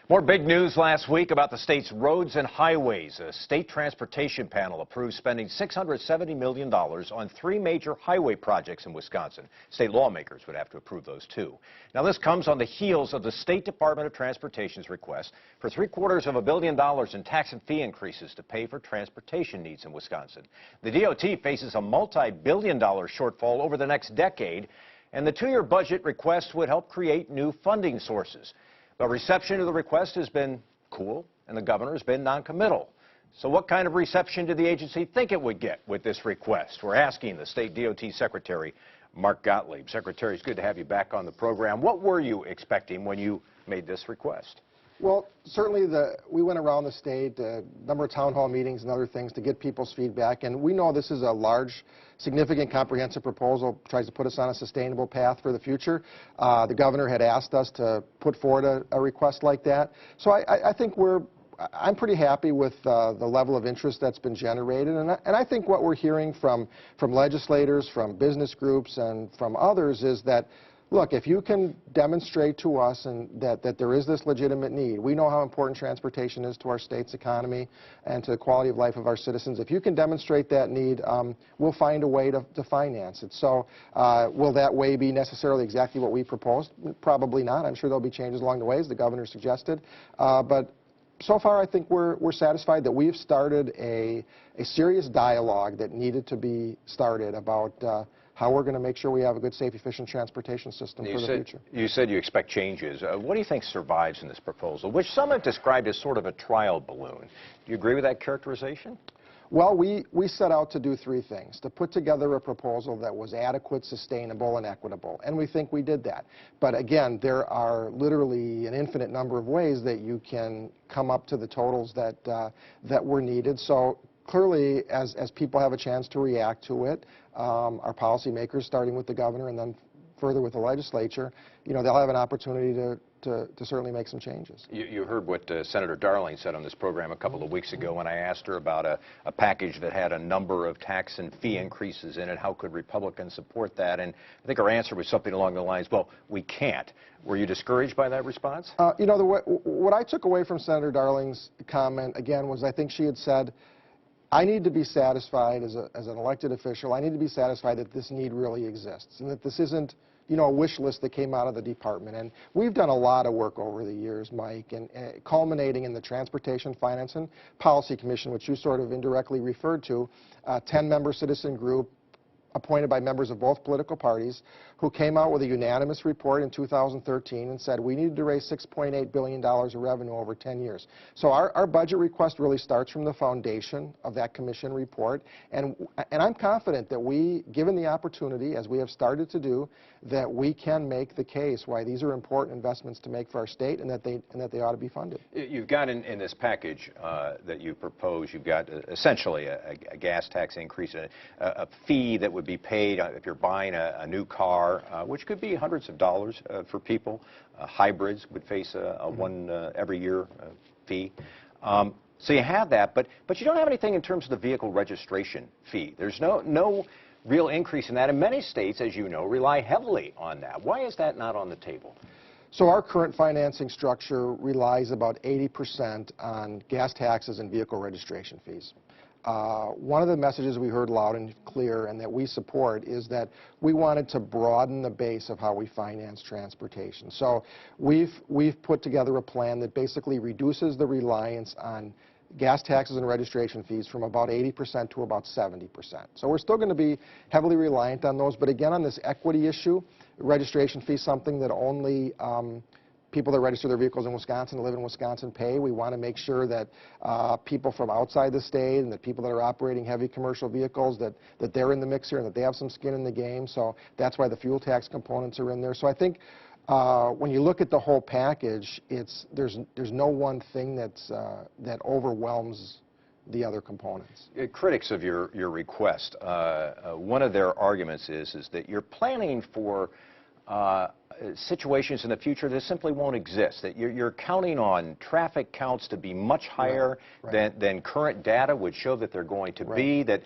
More big news last week about the state's roads and highways. A state transportation panel approved spending $670 million on 3 major highway projects in Wisconsin. State lawmakers would have to approve those too. Now this comes on the heels of the State Department of Transportation's request for $750 million in tax and fee increases to pay for transportation needs in Wisconsin. The DOT faces a multi-billion-dollar shortfall over the next decade, and the 2-year budget request would help create new funding sources. But reception to the request has been cool, and the governor has been noncommittal. So what kind of reception did the agency think it would get with this request? We're asking the state DOT Secretary, Mark Gottlieb. Secretary, it's good to have you back on the program. What were you expecting when you made this request? Well, certainly we went around the state, a number of town hall meetings and other things to get people's feedback, and we know this is a large, significant, comprehensive proposal, tries to put us on a sustainable path for the future. The governor had asked us to put forward a request like that, so I think I'm pretty happy with the level of interest that's been generated, and I think what we're hearing from legislators, from business groups, and from others is that, look, if you can demonstrate to us that there is this legitimate need, we know how important transportation is to our state's economy and to the quality of life of our citizens. If you can demonstrate that need, we'll find a way to finance it. So will that way be necessarily exactly what we proposed? Probably not. I'm sure there'll be changes along the way, as the governor suggested. But so far, I think we're satisfied that we've started a serious dialogue that needed to be started about how we're going to make sure we have a good, safe, efficient transportation system for the future. You said you expect changes. What do you think survives in this proposal, which some have described as sort of a trial balloon? Do you agree with that characterization? Well, we set out to do 3 things: to put together a proposal that was adequate, sustainable, and equitable, and we think we did that. But again, there are literally an infinite number of ways that you can come up to the totals that were needed. So clearly, as people have a chance to react to it, our policymakers, starting with the governor and then further with the legislature, they'll have an opportunity to certainly make some changes. You heard what Senator Darling said on this program a couple of weeks ago when I asked her about a package that had a number of tax and fee increases in it. How could Republicans support that? And I think her answer was something along the lines, well, we can't. Were you discouraged by that response? What I took away from Senator Darling's comment, again, was I think she had said, I need to be satisfied as an elected official, I need to be satisfied that this need really exists and that this isn't, a wish list that came out of the department. And we've done a lot of work over the years, Mike, and culminating in the Transportation Finance and Policy Commission, which you sort of indirectly referred to, a 10-member citizen group appointed by members of both political parties, who came out with a unanimous report in 2013 and said we needed to raise $6.8 billion of revenue over 10 years. So our budget request really starts from the foundation of that commission report, and I'm confident that we, given the opportunity, as we have started to do, that we can make the case why these are important investments to make for our state and that they ought to be funded. You've got in this package that you propose, you've got essentially a gas tax increase, a fee that would be paid if you're buying a new car, which could be hundreds of dollars for people. Hybrids would face a one every year fee. So you have that, but you don't have anything in terms of the vehicle registration fee. There's no real increase in that, and many states, as you know, rely heavily on that. Why is that not on the table? So our current financing structure relies about 80% on gas taxes and vehicle registration fees. One of the messages we heard loud and clear and that we support is that we wanted to broaden the base of how we finance transportation. So we've put together a plan that basically reduces the reliance on gas taxes and registration fees from about 80% to about 70%. So we're still going to be heavily reliant on those, but again, on this equity issue, registration fee is something that only people that register their vehicles in Wisconsin, live in Wisconsin, pay. We want to make sure that people from outside the state and that people that are operating heavy commercial vehicles, that they're in the mix here and that they have some skin in the game. So that's why the fuel tax components are in there. So I think when you look at the whole package, there's no one thing that overwhelms the other components. Critics of your request, one of their arguments is that you're planning for situations in the future that simply won't exist, that you're counting on traffic counts to be much higher than current data would show that they're going to be, that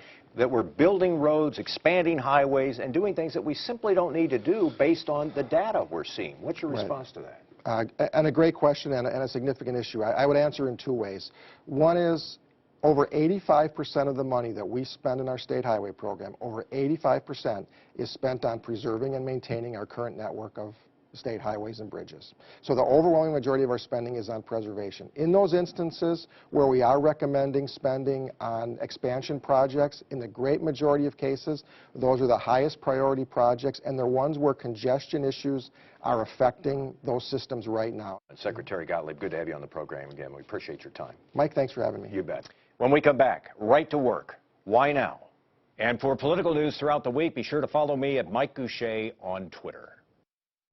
we're building roads, expanding highways, and doing things that we simply don't need to do based on the data we're seeing. What's your response to that? And a great question and a significant issue. I would answer in two ways. One is over 85% of the money that we spend in our state highway program, over 85% is spent on preserving and maintaining our current network of state highways and bridges. So the overwhelming majority of our spending is on preservation. In those instances where we are recommending spending on expansion projects, in the great majority of cases, those are the highest priority projects, and they're ones where congestion issues are affecting those systems right now. Secretary Gottlieb, good to have you on the program again. We appreciate your time. Mike, thanks for having me. You bet. When we come back, right to work. Why now? And for political news throughout the week, be sure to follow me at Mike Goucher on Twitter.